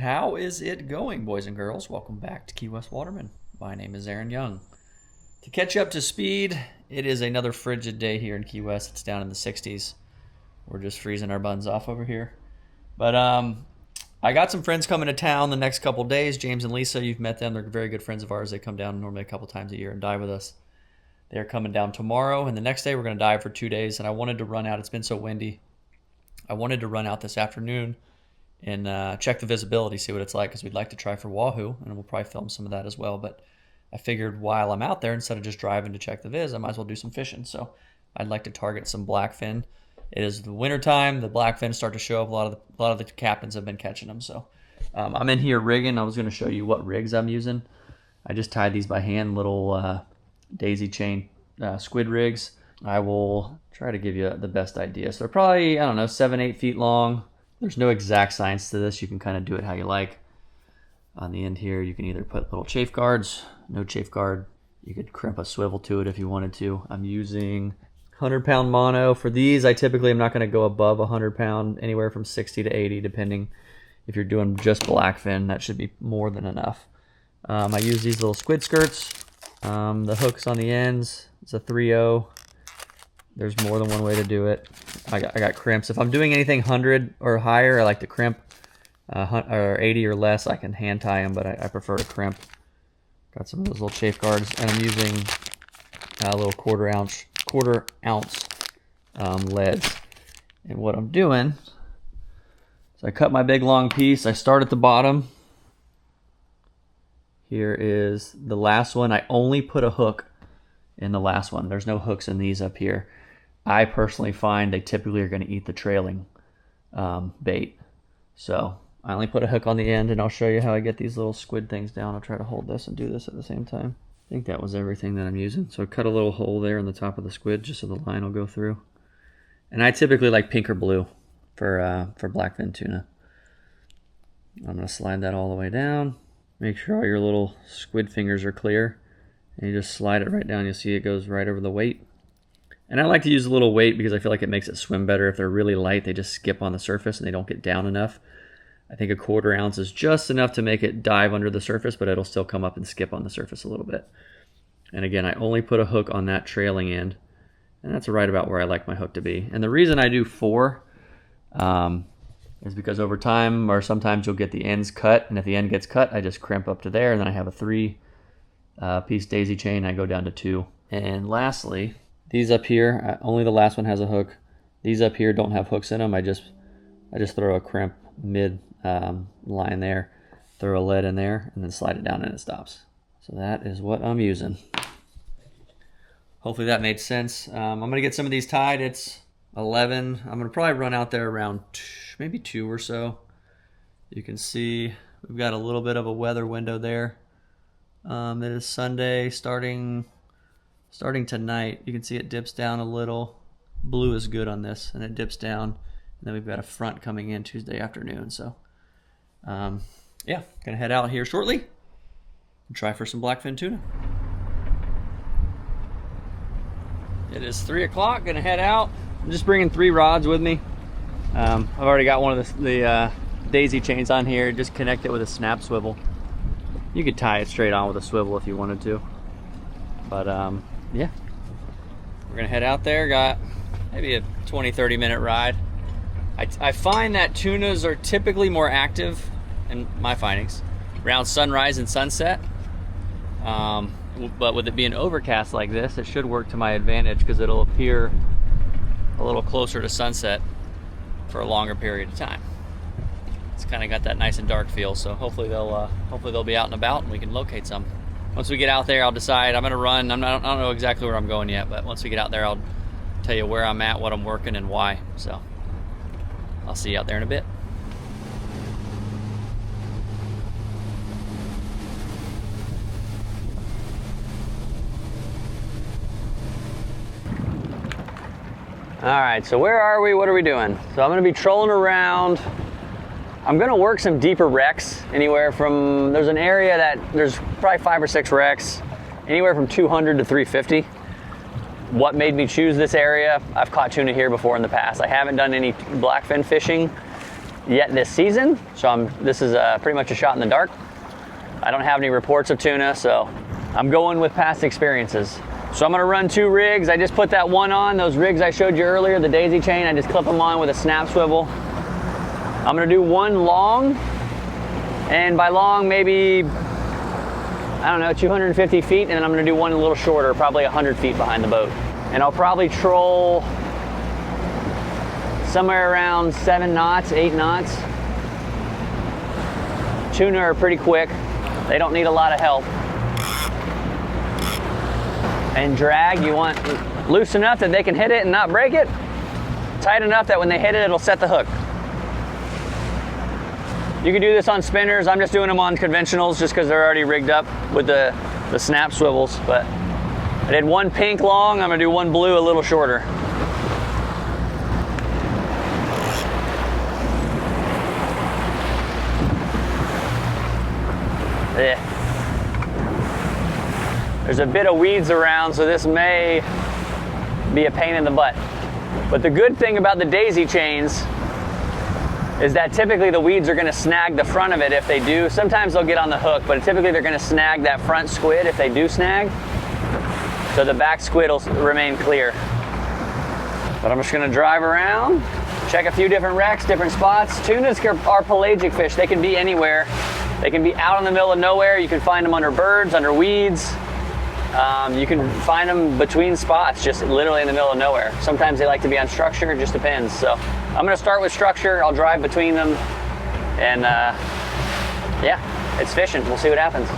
How is it going, boys and girls? Welcome back to Key West Waterman. My name is Aaron Young. To catch you up to speed, it is another frigid day here in Key West. It's down in the 60s. We're just freezing our buns off over here. But I got some friends coming to town the next couple days. James and Lisa, you've met them. They're very good friends of ours. They come down normally a couple times a year and dive with us. They're coming down tomorrow, and the next day we're going to dive for 2 days. And I wanted to run out. It's been so windy. I wanted to run out this afternoon and check the visibility, see what it's like, because we'd like to try for wahoo, and we'll probably film some of that as well. But I figured while I'm out there, instead of just driving to check the viz, I might as well do some fishing. So I'd like to target some blackfin. It is the winter time. The blackfin start to show up. A lot of the captains have been catching them. So I'm in here rigging. I was going to show you what rigs I'm using. I just tied these by hand, little daisy chain squid rigs. I will try to give you the best idea. So they're probably, 7-8 feet long. There's no exact science to this. You can kind of do it how you like. On the end here, you can either put little chafe guards, no chafe guard. You could crimp a swivel to it if you wanted to. I'm using 100-pound mono. For these, I typically am not going to go above 100-pound, anywhere from 60 to 80, depending. If you're doing just blackfin, that should be more than enough. I use these little squid skirts. The hooks on the ends, it's a 3-0. There's more than one way to do it. I got crimps. If I'm doing anything 100 or higher, I like to crimp. Or 80 or less, I can hand tie them, but I prefer to crimp. Got some of those little chafe guards, and I'm using little quarter ounce leads. And what I'm doing is I cut my big long piece. I start at the bottom. Here is the last one. I only put a hook in the last one. There's no hooks in these up here. I personally find they typically are going to eat the trailing bait. So I only put a hook on the end, and I'll show you how I get these little squid things down. I'll try to hold this and do this at the same time. I think that was everything that I'm using. So I cut a little hole there in the top of the squid just so the line will go through. And I typically like pink or blue for blackfin tuna. I'm going to slide that all the way down. Make sure all your little squid fingers are clear. And you just slide it right down. You'll see it goes right over the weight. And I like to use a little weight because I feel like it makes it swim better. If they're really light, they just skip on the surface and they don't get down enough. I think a quarter ounce is just enough to make it dive under the surface, but it'll still come up and skip on the surface a little bit. And again, I only put a hook on that trailing end, and that's right about where I like my hook to be. And the reason I do 4 is because over time, or sometimes you'll get the ends cut, and if the end gets cut, I just crimp up to there, and then I have a 3-piece daisy chain. I go down to 2. And lastly, these up here, only the last one has a hook. These up here don't have hooks in them. I just throw a crimp mid line there, throw a lead in there, and then slide it down and it stops. So that is what I'm using. Hopefully that made sense. I'm going to get some of these tied. It's 11. I'm going to probably run out there around maybe 2 or so. You can see we've got a little bit of a weather window there. It is Sunday starting tonight. You can see it dips down a little. Blue is good on this, and it dips down. And then we've got a front coming in Tuesday afternoon. So, yeah, gonna head out here shortly and try for some blackfin tuna. It is 3 o'clock. Gonna head out. I'm just bringing 3 rods with me. I've already got one of the daisy chains on here. Just connect it with a snap swivel. You could tie it straight on with a swivel if you wanted to. But yeah, we're gonna head out there. Got maybe a 20-30 minute ride. I find that tunas are typically more active, in my findings, around sunrise and sunset. But with it being overcast like this, it should work to my advantage because it'll appear a little closer to sunset for a longer period of time. It's kind of got that nice and dark feel, so hopefully they'll be out and about and we can locate some. Once we get out there, I'll decide. I'm gonna run. I don't know exactly where I'm going yet, but once we get out there, I'll tell you where I'm at, what I'm working, and why. So I'll see you out there in a bit. All right, so where are we? What are we doing? So I'm gonna be trolling around. I'm gonna work some deeper wrecks, anywhere from, there's an area that there's probably 5 or 6 wrecks, anywhere from 200 to 350. What made me choose this area? I've caught tuna here before in the past. I haven't done any blackfin fishing yet this season, so this is pretty much a shot in the dark. I don't have any reports of tuna, so I'm going with past experiences. So I'm gonna run 2 rigs. I just put that one on, those rigs I showed you earlier, the daisy chain, I just clip them on with a snap swivel. I'm gonna do one long, and by long, maybe, I don't know, 250 feet, and then I'm gonna do one a little shorter, probably 100 feet behind the boat. And I'll probably troll somewhere around 7 knots, 8 knots. Tuna are pretty quick. They don't need a lot of help. And drag, you want loose enough that they can hit it and not break it. Tight enough that when they hit it, it'll set the hook. You can do this on spinners. I'm just doing them on conventionals just because they're already rigged up with the snap swivels. But I did one pink long. I'm gonna do one blue a little shorter. Yeah. There's a bit of weeds around, so this may be a pain in the butt. But the good thing about the daisy chains is that typically the weeds are gonna snag the front of it if they do. Sometimes they'll get on the hook, but typically they're gonna snag that front squid if they do snag. So the back squid will remain clear. But I'm just gonna drive around, check a few different wrecks, different spots. Tunas are pelagic fish. They can be anywhere. They can be out in the middle of nowhere. You can find them under birds, under weeds. You can find them between spots, just literally in the middle of nowhere. Sometimes they like to be on structure, it just depends. So I'm gonna start with structure, I'll drive between them, and yeah, it's fishing, we'll see what happens.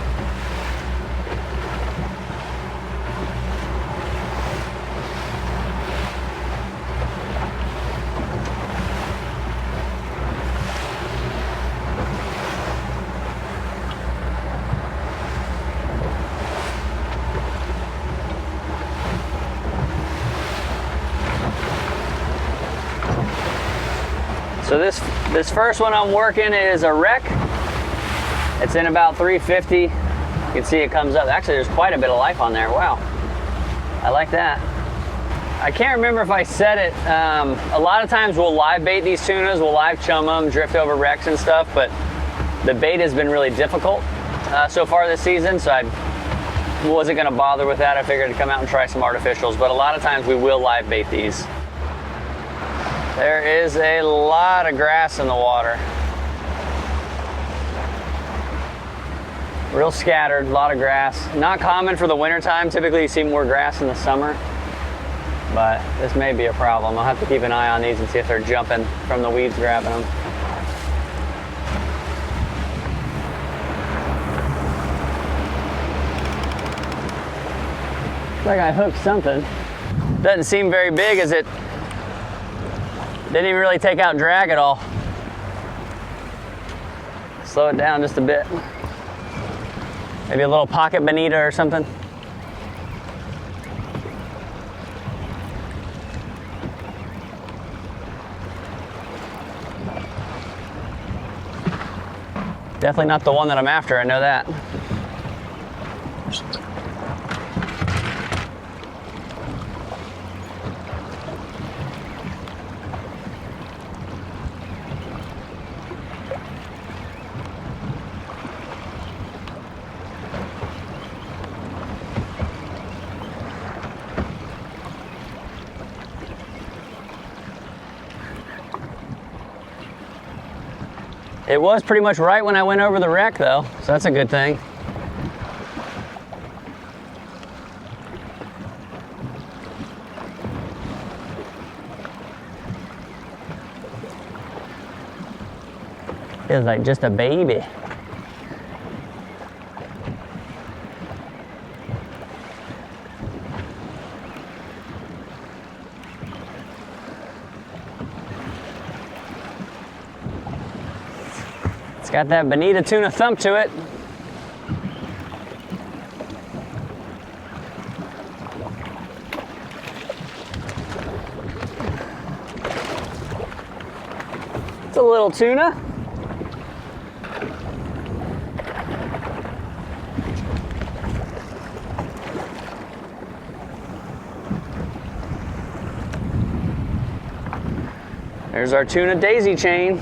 So this first one I'm working is a wreck. It's in about 350. You can see it comes up. Actually, there's quite a bit of life on there. Wow, I like that. I can't remember if I said it. A lot of times we'll live bait these tunas, we'll live chum them, drift over wrecks and stuff, but the bait has been really difficult so far this season, so I wasn't gonna bother with that. I figured to come out and try some artificials, but a lot of times we will live bait these. There is a lot of grass in the water. Real scattered, a lot of grass. Not common for the winter time. Typically you see more grass in the summer, but this may be a problem. I'll have to keep an eye on these and see if they're jumping from the weeds grabbing them. Looks like I hooked something. Doesn't seem very big, is it? Didn't even really take out drag at all. Slow it down just a bit. Maybe a little pocket bonita or something. Definitely not the one that I'm after, I know that. It was pretty much right when I went over the wreck though, so that's a good thing. Feels like just a baby. Got that bonita tuna thump to it. It's a little tuna. There's our tuna daisy chain.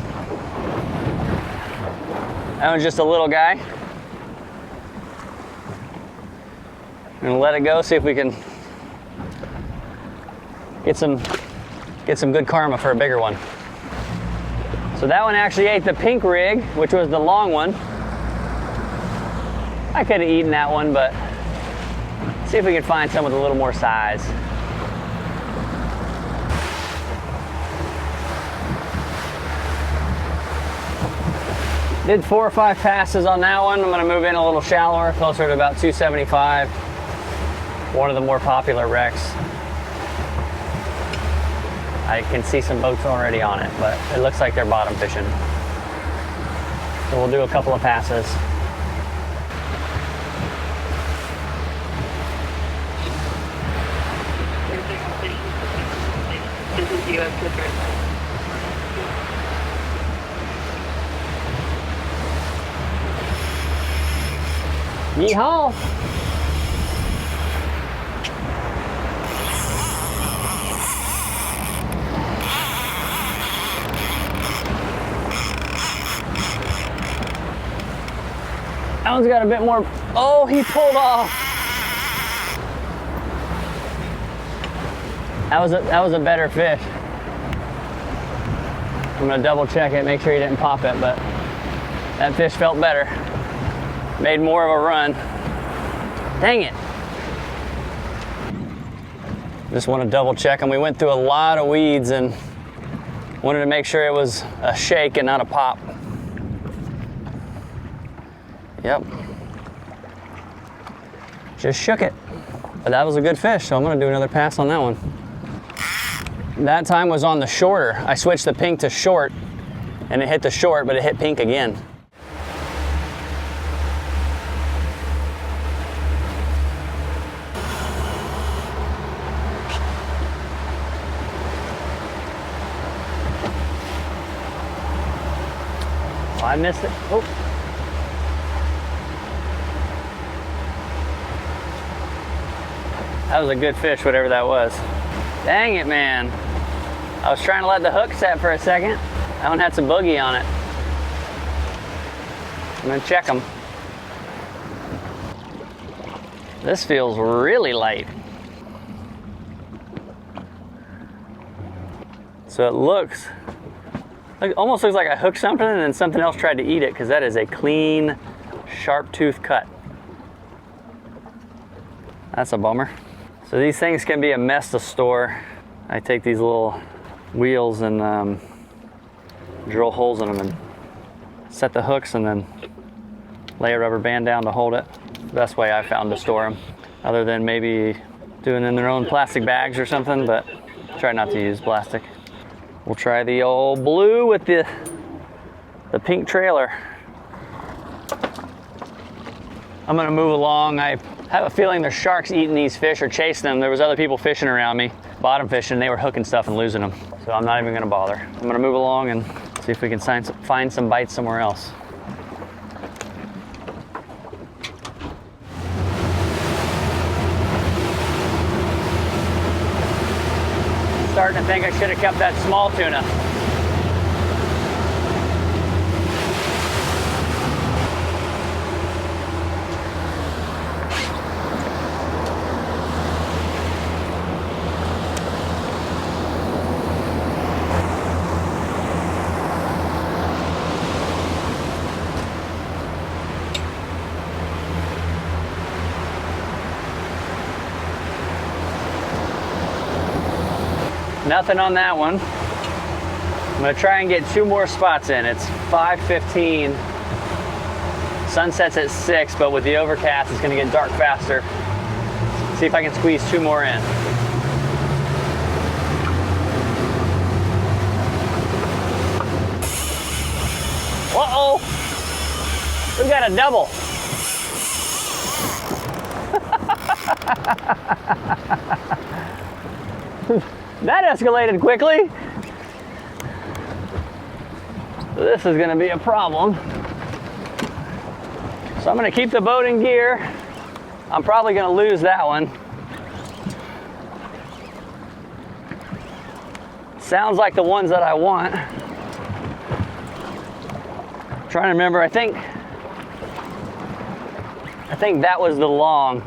That one's just a little guy. I'm gonna let it go, see if we can get some good karma for a bigger one. So that one actually ate the pink rig, which was the long one. I could have eaten that one, but see if we can find some with a little more size. Did 4 or 5 passes on that one. I'm gonna move in a little shallower, closer to about 275. One of the more popular wrecks. I can see some boats already on it, but it looks like they're bottom fishing. So we'll do a couple of passes. This is U.S. Clippers. Yeehaw! That one's got a bit more. Oh, he pulled off. That was a better fish. I'm gonna double check it, make sure he didn't pop it, but that fish felt better. Made more of a run. Dang it. Just want to double check, and we went through a lot of weeds and wanted to make sure it was a shake and not a pop. Yep. Just shook it. But that was a good fish, so I'm gonna do another pass on that one. That time was on the shorter. I switched the pink to short, and it hit the short, but it hit pink again. Oh, I missed it. Oh. That was a good fish, whatever that was. Dang it, man. I was trying to let the hook set for a second. That one had some boogie on it. I'm gonna check them. This feels really light. So it looks, almost looks like I hooked something and then something else tried to eat it, because that is a clean, sharp tooth cut. That's a bummer. So these things can be a mess to store. I take these little wheels and drill holes in them and set the hooks and then lay a rubber band down to hold it. The best way I found to store them, other than maybe doing in their own plastic bags or something, but try not to use plastic. We'll try the old blue with the pink trailer. I'm gonna move along. I have a feeling there's sharks eating these fish or chasing them. There was other people fishing around me, bottom fishing, and they were hooking stuff and losing them. So I'm not even gonna bother. I'm gonna move along and see if we can find some bites somewhere else. Starting to think I should have kept that small tuna. Nothing on that one. I'm gonna try and get 2 more spots in. It's 5:15. Sunset's at 6, but with the overcast, it's gonna get dark faster. See if I can squeeze 2 more in. Uh-oh! We got a double. That escalated quickly. This is gonna be a problem. So I'm gonna keep the boat in gear. I'm probably gonna lose that one. Sounds like the ones that I want. I'm trying to remember, I think I think that was the long.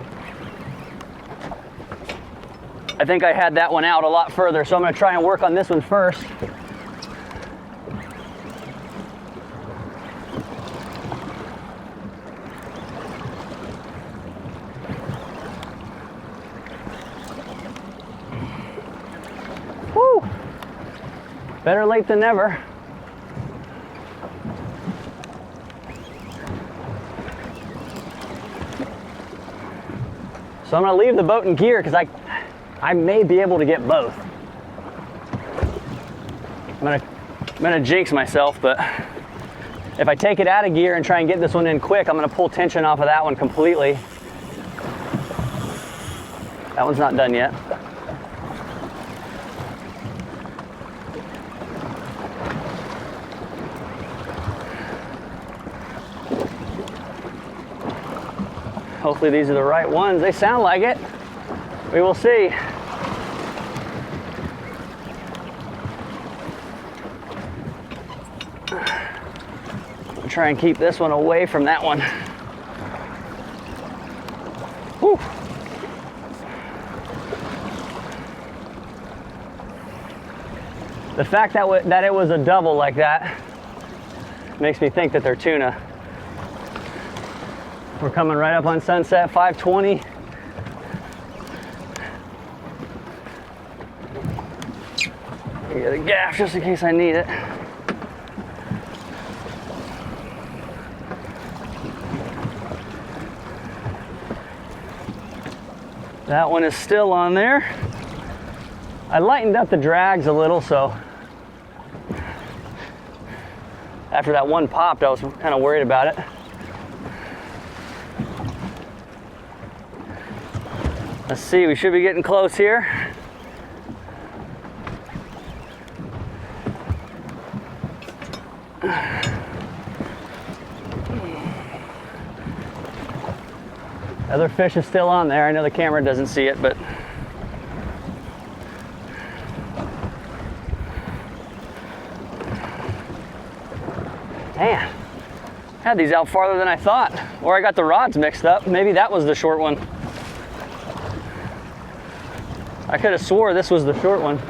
I think I had that one out a lot further, so I'm going to try and work on this one first. Woo! Better late than never. So I'm going to leave the boat in gear because I may be able to get both. I'm gonna jinx myself, but if I take it out of gear and try and get this one in quick, I'm gonna pull tension off of that one completely. That one's not done yet. Hopefully these are the right ones. They sound like it. We will see. I'll try and keep this one away from that one. Whew. The fact that it was a double like that makes me think that they're tuna. We're coming right up on sunset, 5:20. Get a gaff just in case I need it. That one is still on there. I lightened up the drags a little, so after that one popped, I was kind of worried about it. Let's see, we should be getting close here. Other fish is still on there. I know the camera doesn't see it, but man, I had these out farther than I thought. Or I got the rods mixed up. Maybe that was the short one. I could have swore this was the short one.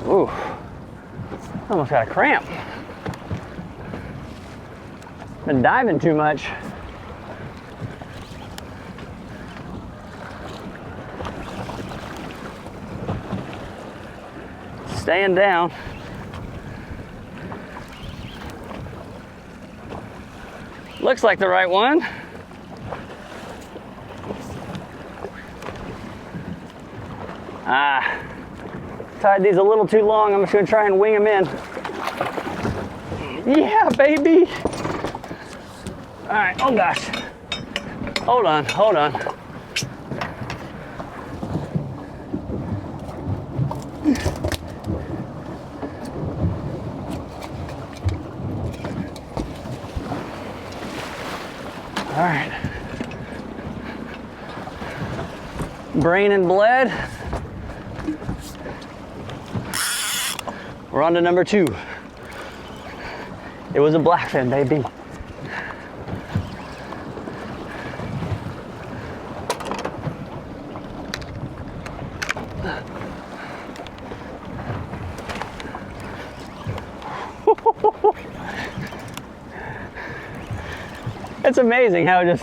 Ooh, almost got a cramp. Been diving too much. Staying down. Looks like the right one. Tied these a little too long. I'm just gonna try and wing them in. Yeah, baby. All right, oh gosh. Hold on, hold on. All right. Brain and bled. We're on to number 2. It was a blackfin, baby. It's amazing how I've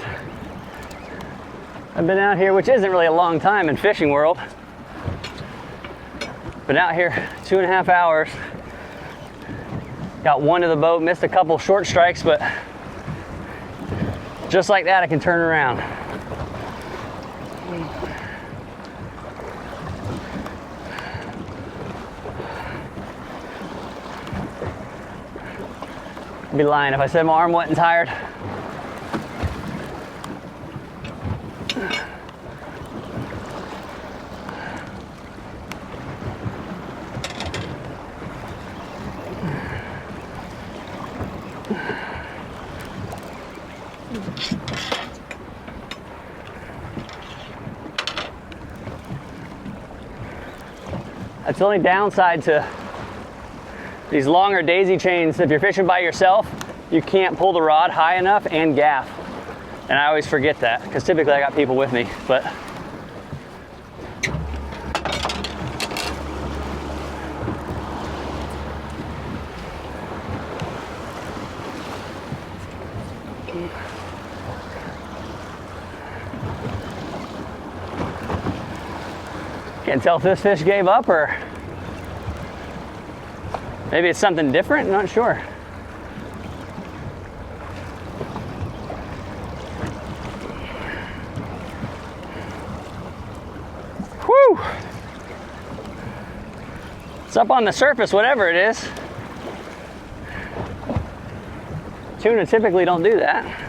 been out here, which isn't really a long time in fishing world. Been out here 2.5 hours. Got one to the boat, missed a couple short strikes, but just like that, I can turn around. I'd be lying if I said my arm wasn't tired. That's the only downside to these longer daisy chains. If you're fishing by yourself, you can't pull the rod high enough and gaff. And I always forget that because typically I got people with me, but can't tell if this fish gave up or maybe it's something different, I'm not sure. Whew! It's up on the surface, whatever it is. Tuna typically don't do that.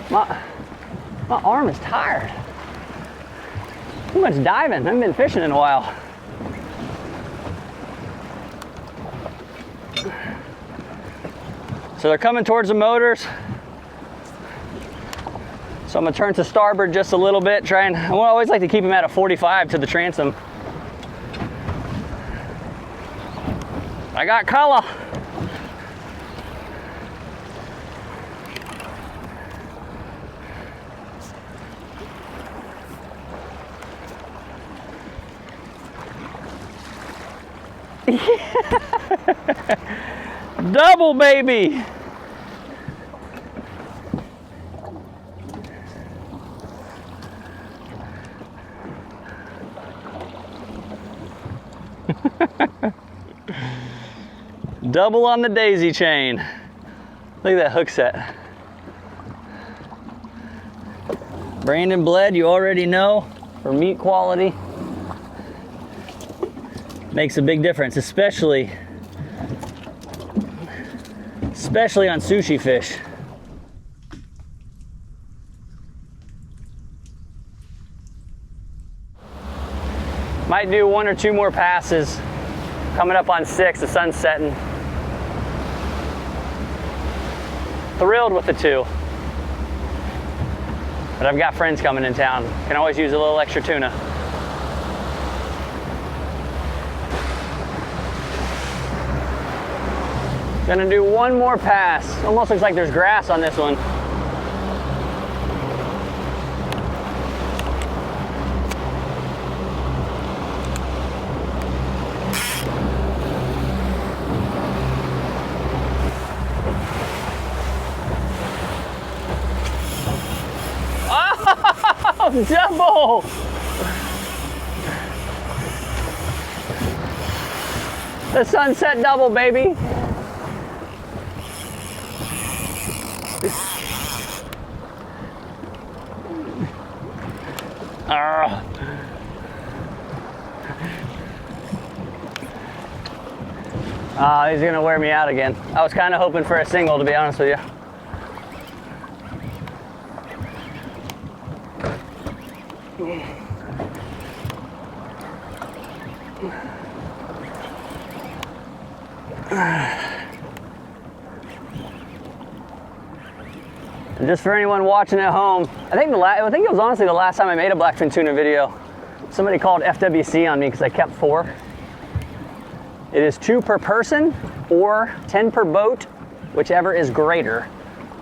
My arm is tired. Too much diving. I haven't been fishing in a while. So they're coming towards the motors. So I'm gonna turn to starboard just a little bit, I always like to keep them at a 45 to the transom. I got color. Double, baby. Double on the daisy chain. Look at that hook set. Brandon bled, you already know, for meat quality. Makes a big difference, especially on sushi fish. Might do 1 or 2 more passes. Coming up on 6, the sun's setting. Thrilled with the 2. But I've got friends coming in town. Can always use a little extra tuna. Gonna do 1 more pass. Almost looks like there's grass on this one. Oh, double! The sunset double, baby. He's gonna wear me out again. I was kind of hoping for a single, to be honest with you. And just for anyone watching at home, I think it was honestly the last time I made a blackfin tuna video. Somebody called FWC on me because I kept 4. It is 2 per person or 10 per boat, whichever is greater.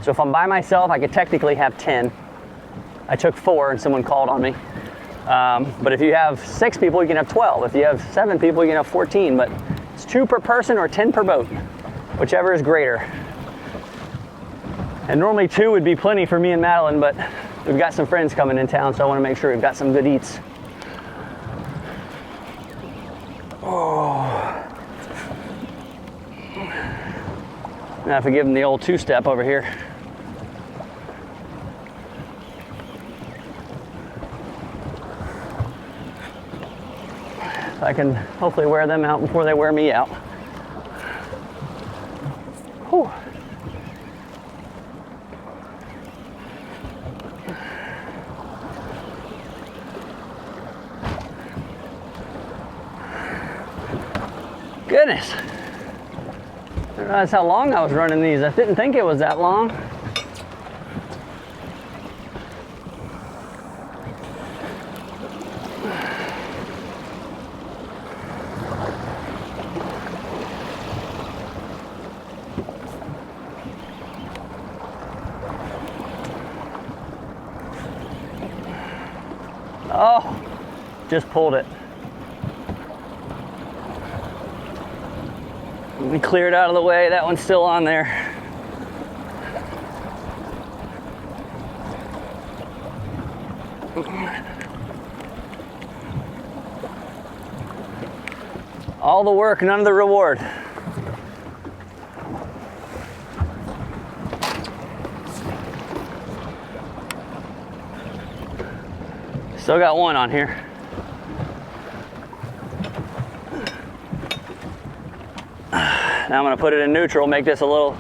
So if I'm by myself, I could technically have 10. I took 4 and someone called on me. But if you have 6 people, you can have 12. If you have 7 people, you can have 14. But it's 2 per person or 10 per boat, whichever is greater. And normally 2 would be plenty for me and Madeline, but we've got some friends coming in town, so I want to make sure we've got some good eats. Oh. Now if we give them the old 2-step over here. I can hopefully wear them out before they wear me out. goodness. I didn't realize how long I was running these. I didn't think it was that long. Oh, just pulled it. Let me clear it out of the way. That one's still on there. All the work, none of the reward. Still got one on here. Now I'm gonna put it in neutral, make it a little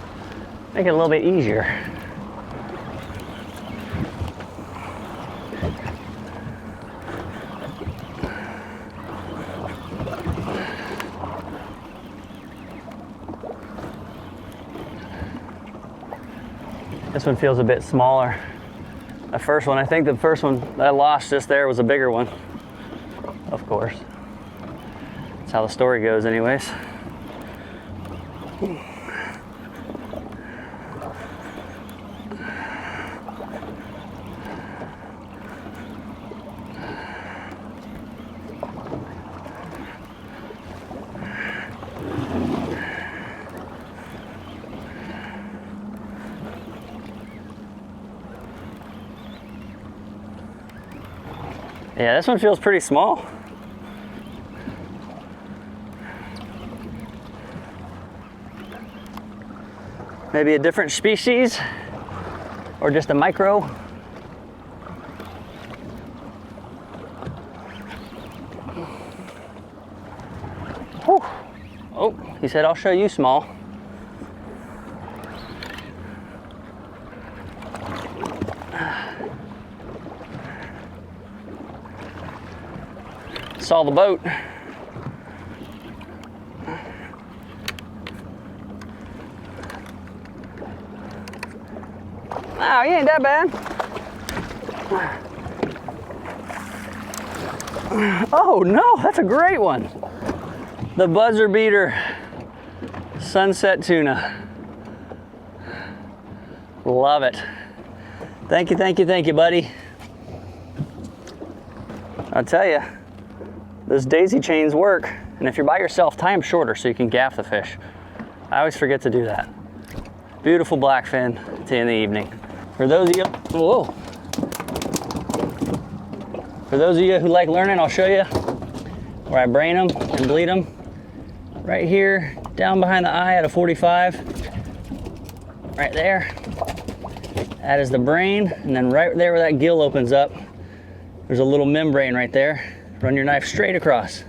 bit easier. This one feels a bit smaller. The first one, I think the first one that I lost just there was a bigger one. Of course. That's how the story goes anyways. Yeah, this one feels pretty small. Maybe a different species or just a micro. Whew. Oh, he said, I'll show you small. Saw the boat. Oh, you ain't that bad. Oh no, that's a great one. The buzzer beater sunset tuna. Love it. Thank you, thank you, thank you, buddy. I'll tell you, those daisy chains work, and if you're by yourself, tie them shorter so you can gaff the fish. I always forget to do that. Beautiful blackfin in the evening. For those of you, whoa. For those of you who like learning, I'll show you where I brain them and bleed them. Right here, down behind the eye at a 45. Right there. That is the brain, and then right there where that gill opens up, there's a little membrane right there. Run your knife straight across.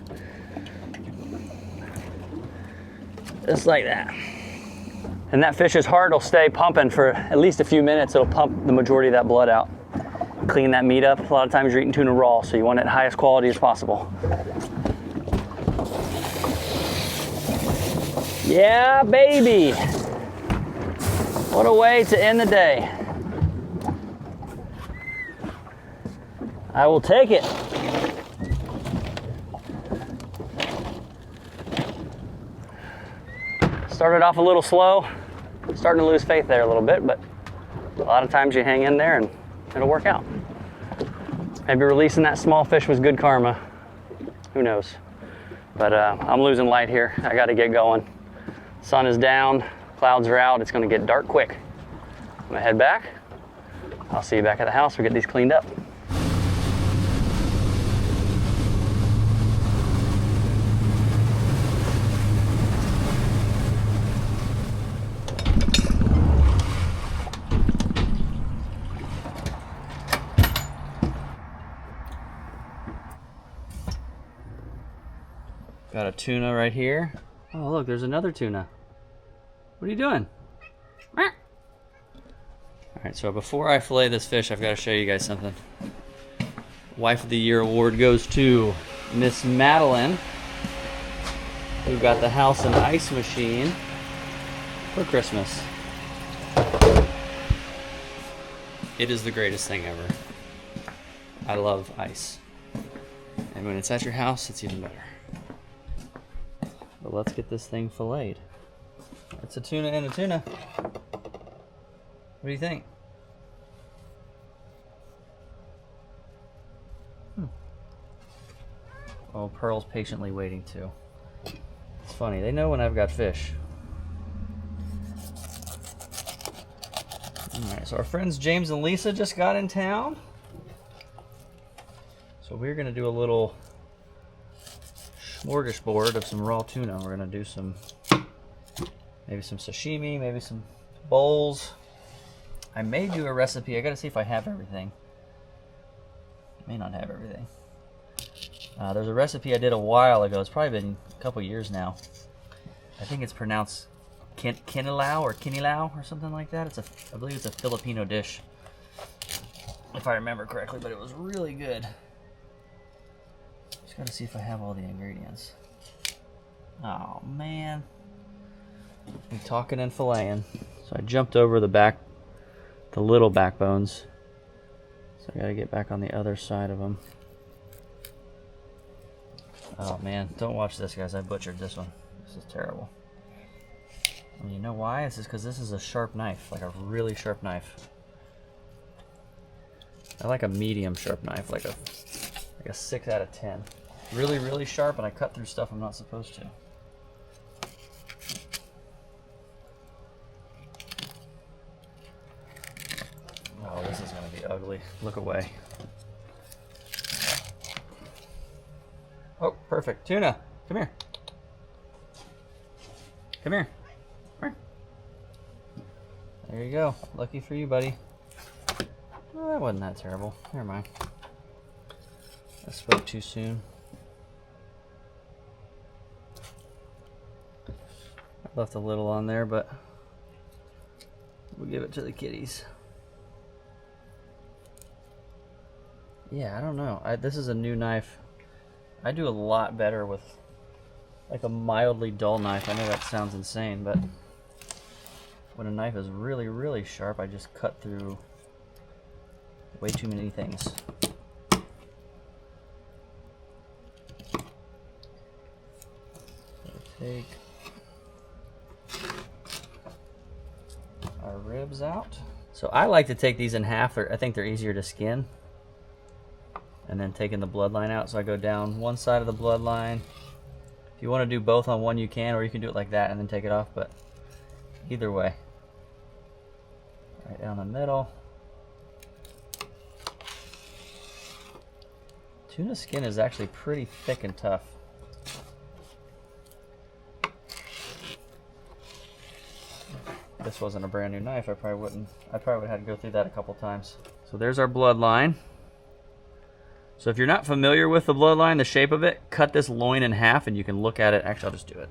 Just like that. And that fish's heart will stay pumping for at least a few minutes. It'll pump the majority of that blood out. Clean that meat up. A lot of times you're eating tuna raw, so you want it highest quality as possible. Yeah, baby. What a way to end the day. I will take it. Started off a little slow, starting to lose faith there a little bit, but a lot of times you hang in there and it'll work out. Maybe releasing that small fish was good karma. Who knows? But I'm losing light here. I got to get going. Sun is down, clouds are out. It's going to get dark quick. I'm going to head back. I'll see you back at the house. We'll get these cleaned up. Got a tuna right here. Oh, look, there's another tuna. What are you doing? All right, so before I fillet this fish, I've got to show you guys something. Wife of the Year award goes to Miss Madeleine. We've got the house and ice machine for Christmas. It is the greatest thing ever. I love ice. And when it's at your house, it's even better. But let's get this thing filleted. It's a tuna and a tuna. What do you think? Oh, Pearl's patiently waiting too. It's funny, they know when I've got fish. Alright, so our friends James and Lisa just got in town. So we're going to do a little smorgasbord of some raw tuna. We're going to do maybe some sashimi, maybe some bowls. I may do a recipe. I got to see if I have everything. I may not have everything. There's a recipe I did a while ago. It's probably been a couple years now. I think it's pronounced kinilaw or something like that. I believe it's a Filipino dish, if I remember correctly, but it was really good. Just gotta see if I have all the ingredients. Oh man, I'm talking and filleting. So I jumped over the little backbones. So I gotta get back on the other side of them. Oh man, don't watch this, guys. I butchered this one. This is terrible. And you know why? This is because this is a sharp knife, like a really sharp knife. I like a medium sharp knife, like a 6 out of 10. Really, really sharp, and I cut through stuff I'm not supposed to. Oh, this is gonna be ugly. Look away. Oh, perfect. Tuna, come here. Come here. Come here. There you go. Lucky for you, buddy. Oh, that wasn't that terrible. Never mind. I spoke too soon. I left a little on there, but we'll give it to the kitties. Yeah, I don't know. This is a new knife. I do a lot better with like a mildly dull knife. I know that sounds insane, but when a knife is really, really sharp, I just cut through way too many things. So take our ribs out. So I like to take these in half. I think they're easier to skin. And then taking the bloodline out. So I go down one side of the bloodline. If you want to do both on one, you can, or you can do it like that and then take it off, but either way. Right down the middle. Tuna skin is actually pretty thick and tough. If this wasn't a brand new knife, I probably would have had to go through that a couple times. So there's our bloodline. So if you're not familiar with the bloodline, the shape of it, cut this loin in half and you can look at it. Actually, I'll just do it.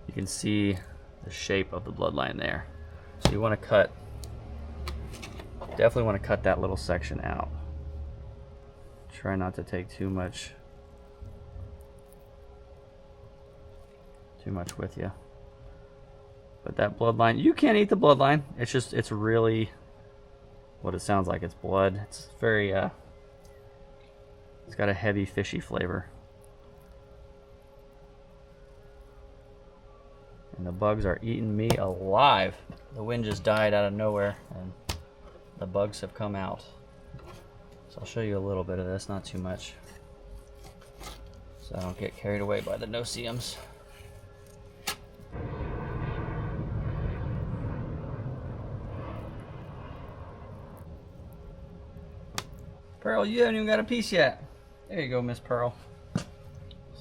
You can see the shape of the bloodline there. So you want to definitely want to cut that little section out. Try not to take too much with you. But that bloodline, you can't eat the bloodline. It's really what it sounds like. It's blood. It's very it's got a heavy fishy flavor. And the bugs are eating me alive. The wind just died out of nowhere and the bugs have come out. So I'll show you a little bit of this, not too much, so I don't get carried away by the no-see-ums. Pearl, you haven't even got a piece yet. There you go, Miss Pearl.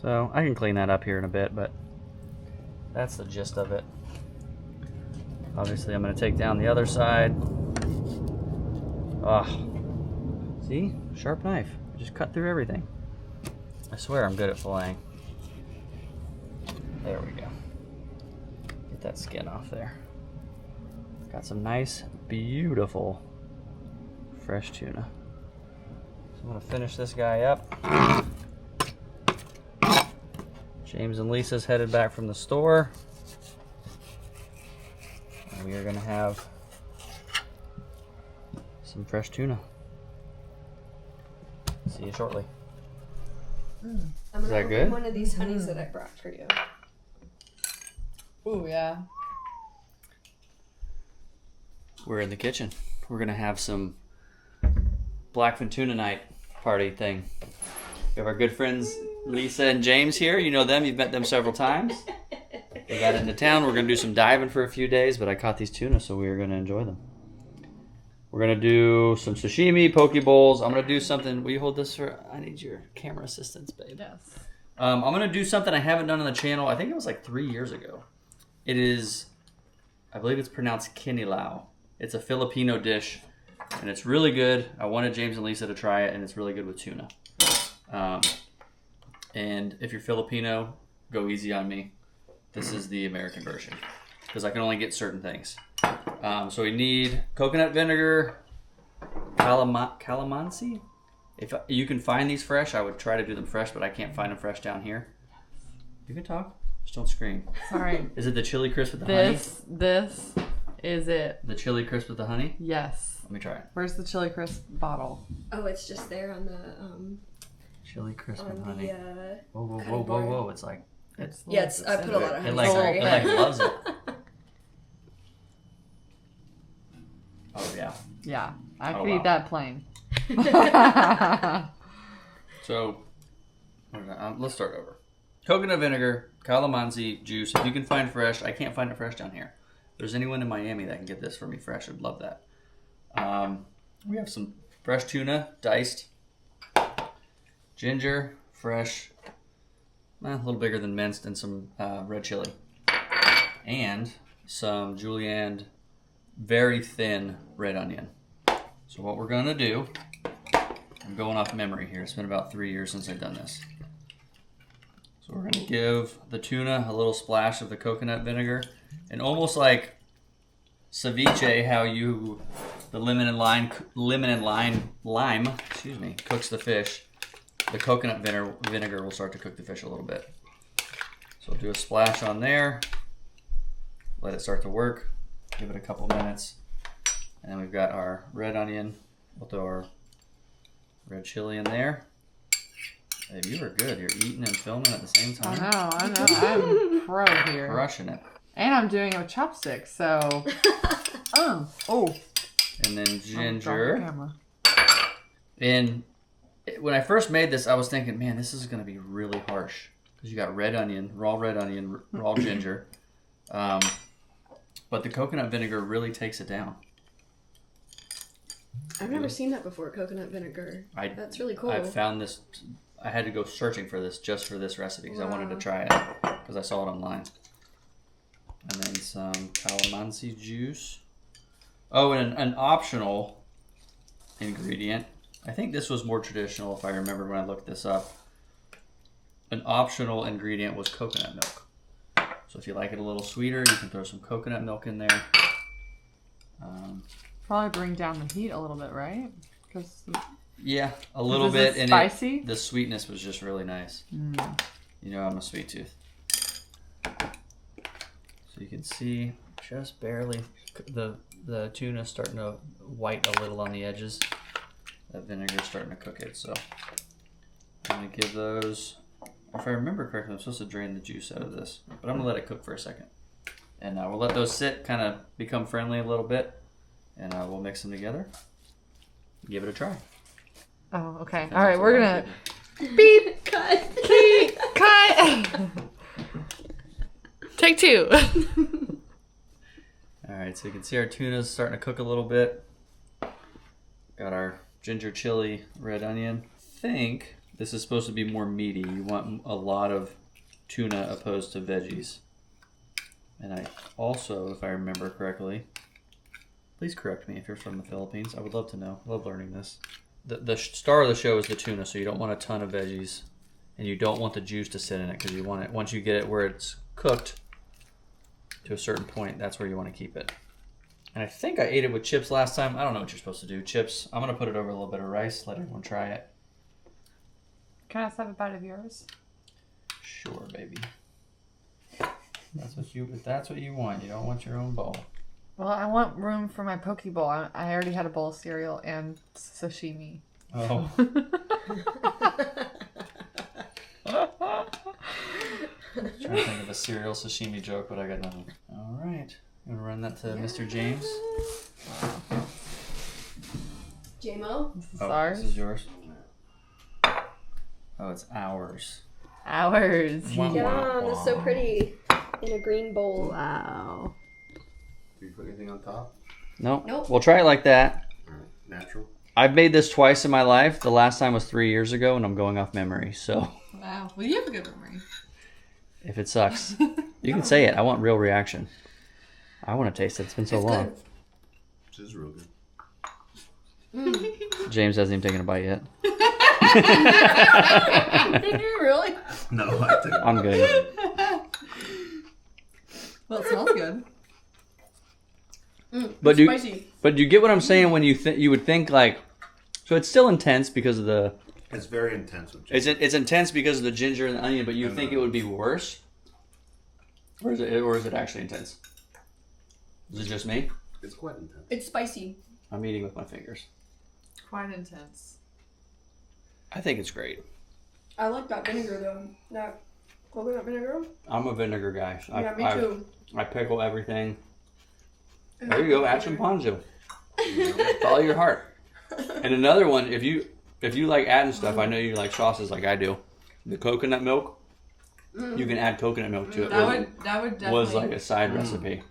So I can clean that up here in a bit, but that's the gist of it. Obviously, I'm going to take down the other side. Ah, see? Sharp knife. I just cut through everything. I swear I'm good at filleting. There we go. Get that skin off there. Got some nice, beautiful, fresh tuna. I'm gonna finish this guy up. James and Lisa's headed back from the store. And we are going to have some fresh tuna. See you shortly. I'm Is that good? One of these honeys that I brought for you. Ooh, yeah. We're in the kitchen. We're going to have some Blackfin tuna night party thing. We have our good friends Lisa and James here. You know them. You've met them several times. They got into town. We're going to do some diving for a few days, but I caught these tuna, so we are going to enjoy them. We're going to do some sashimi, poke bowls. I'm going to do something. Will you hold this for... I need your camera assistance, babe. Yes. I'm going to do something I haven't done on the channel. I think it was like 3 years ago. It is... I believe it's pronounced kinilaw. It's a Filipino dish, and it's really good. I wanted James and Lisa to try it, and it's really good with tuna. And if you're Filipino, go easy on me. This is the American version, because I can only get certain things. So we need coconut vinegar, calamansi. If you can find these fresh, I would try to do them fresh, but I can't find them fresh down here. You can talk. Just don't scream. Sorry. Is it the chili crisp with the honey? This is it. The chili crisp with the honey? Yes. Let me try it. Where's the chili crisp bottle? Oh, it's just there on the Chili crisp with on honey. the Whoa, whoa, cutting whoa, whoa, board. whoa! It's like Yeah, I put a lot of honey. it like Sorry. it like loves it. Oh yeah. Yeah, I Oh, could wow. eat that plain. So, let's start over. Coconut vinegar, calamansi juice. If you can find fresh, I can't find it fresh down here. If there's anyone in Miami that can get this for me fresh, I'd love that. We have some fresh tuna, diced. Ginger, fresh, a little bigger than minced, and some red chili. And some julienne, very thin red onion. So what we're going to do, I'm going off memory here. It's been about 3 years since I've done this. So we're going to give the tuna a little splash of the coconut vinegar. And almost like ceviche, how the lemon and lime, cooks the fish. The coconut vinegar will start to cook the fish a little bit. So we'll do a splash on there. Let it start to work. Give it a couple minutes. And then we've got our red onion. We'll throw our red chili in there. Hey, you were good. You're eating and filming at the same time. I know. I'm pro here. Crushing it. And I'm doing it with chopsticks, so... oh. And then Drop the ginger. camera. And when I first made this, I was thinking, man, this is going to be really harsh. Because you got red onion, raw ginger. But the coconut vinegar really takes it down. I've never seen that before, coconut vinegar. That's really cool. I found this. I had to go searching for this just for this recipe because I wanted to Wow. try it because I saw it online. And then some calamansi juice. Oh, and an optional ingredient. I think this was more traditional if I remember when I looked this up. An optional ingredient was coconut milk. So if you like it a little sweeter, you can throw some coconut milk in there. Probably bring down the heat a little bit, right? Because Yeah, a little Is bit. it And spicy? the sweetness was just really nice. You know I'm a sweet tooth. So you can see just barely the tuna starting to white a little on the edges. That vinegar is starting to cook it. So I'm going to give those, if I remember correctly, I'm supposed to drain the juice out of this. But I'm going to let it cook for a second. And we'll let those sit, kind of become friendly a little bit. And we'll mix them together. Give it a try. Oh, okay. All right, we're gonna Beep! Cut! beep, cut. Take two. All right, so you can see our tuna's starting to cook a little bit. Got our ginger chili, red onion. I think this is supposed to be more meaty. You want a lot of tuna opposed to veggies. And I also, if I remember correctly, please correct me if you're from the Philippines. I would love to know. I love learning this. The star of the show is the tuna, so you don't want a ton of veggies. And you don't want the juice to sit in it because you want it, once you get it where it's cooked to a certain point, that's where you want to keep it. And I think I ate it with chips last time. I don't know what you're supposed to do. Chips, I'm going to put it over a little bit of rice, let everyone try it. Can I just have a bite of yours? Sure, baby. That's what you want. You don't want your own bowl. Well, I want room for my poke bowl. I already had a bowl of cereal and sashimi. Oh. Trying to think of a cereal sashimi joke, but I got nothing. All right. You want to run that to Mr. James? JMO? This is Oh, ours. this is yours. Oh, it's ours. Ours. Yeah, that's so pretty. In a green bowl. Wow. Do you put anything on top? Nope. Nope. We'll try it like that. All right. Natural. I've made this twice in my life. The last time was 3 years ago, and I'm going off memory. So Wow. Well, you have a good memory. if it sucks, you can say it. I want real reaction. I want to taste it. It's been so long. This is real good. James hasn't even taken a bite yet. Did you really? No, I think I'm good. Well, it smells good. But Spicy. you get what I'm saying when you would think like, so it's still intense because of the. it's very intense with ginger. It's intense because of the ginger and the onion, but you think it would be worse, or is it actually intense? Is it just me? It's quite intense. It's spicy. I'm eating with my fingers. Quite intense. I think it's great. I like that vinegar though. That coconut vinegar. I'm a vinegar guy. Yeah, me too. I pickle everything. There you go. Add some ponzu. Follow your heart. And another one, if you like adding stuff, I know you like sauces like I do. The coconut milk, you can add coconut milk to it. That would definitely was like a side recipe.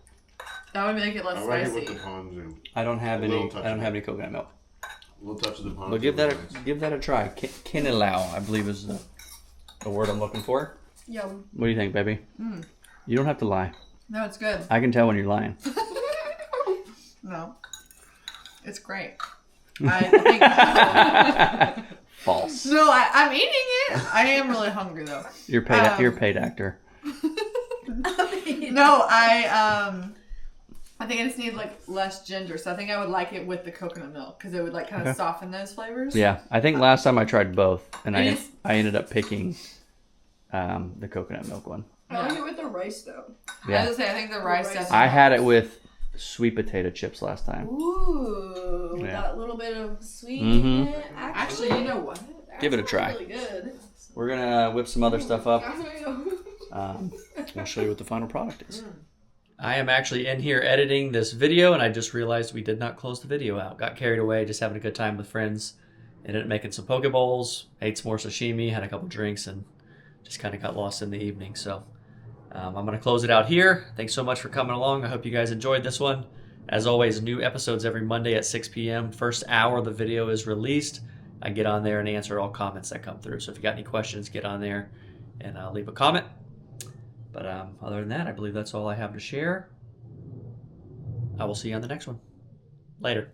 that would make it less I like it spicy. with the ponzu. I don't have A any. little touch I don't of have any coconut milk. A little touch of the ponzu. But give nice. that a try. Kinilau, I believe is the word I'm looking for. Yum. What do you think, baby? You don't have to lie. No, it's good. I can tell when you're lying. No, it's great. I think. False. No, I'm eating it. I am really hungry though. You're paid. You're a paid actor. No, I think I just need like less ginger, so I think I would like it with the coconut milk because it would like kind of soften those flavors. Yeah, I think last time I tried both, and It is- I ended up picking the coconut milk one. I like it with the rice though. I Yeah, was gonna say I think the rice Rice. definitely. I had it with sweet potato chips last time. Ooh, with Yeah. that little bit of sweet Mhm. in it. Actually, you know what? Give it a try. Really good. We're gonna whip some other stuff up. Mm. I'll show you what the final product is. I am actually in here editing this video, and I just realized we did not close the video out. Got carried away, just having a good time with friends. Ended up making some poke bowls, ate some more sashimi, had a couple drinks, and just kind of got lost in the evening. So I'm going to close it out here. Thanks so much for coming along. I hope you guys enjoyed this one. As always, new episodes every Monday at 6 p.m. First hour the video is released. I get on there and answer all comments that come through. So if you got any questions, get on there and leave a comment. But other than that, I believe that's all I have to share. I will see you on the next one. Later.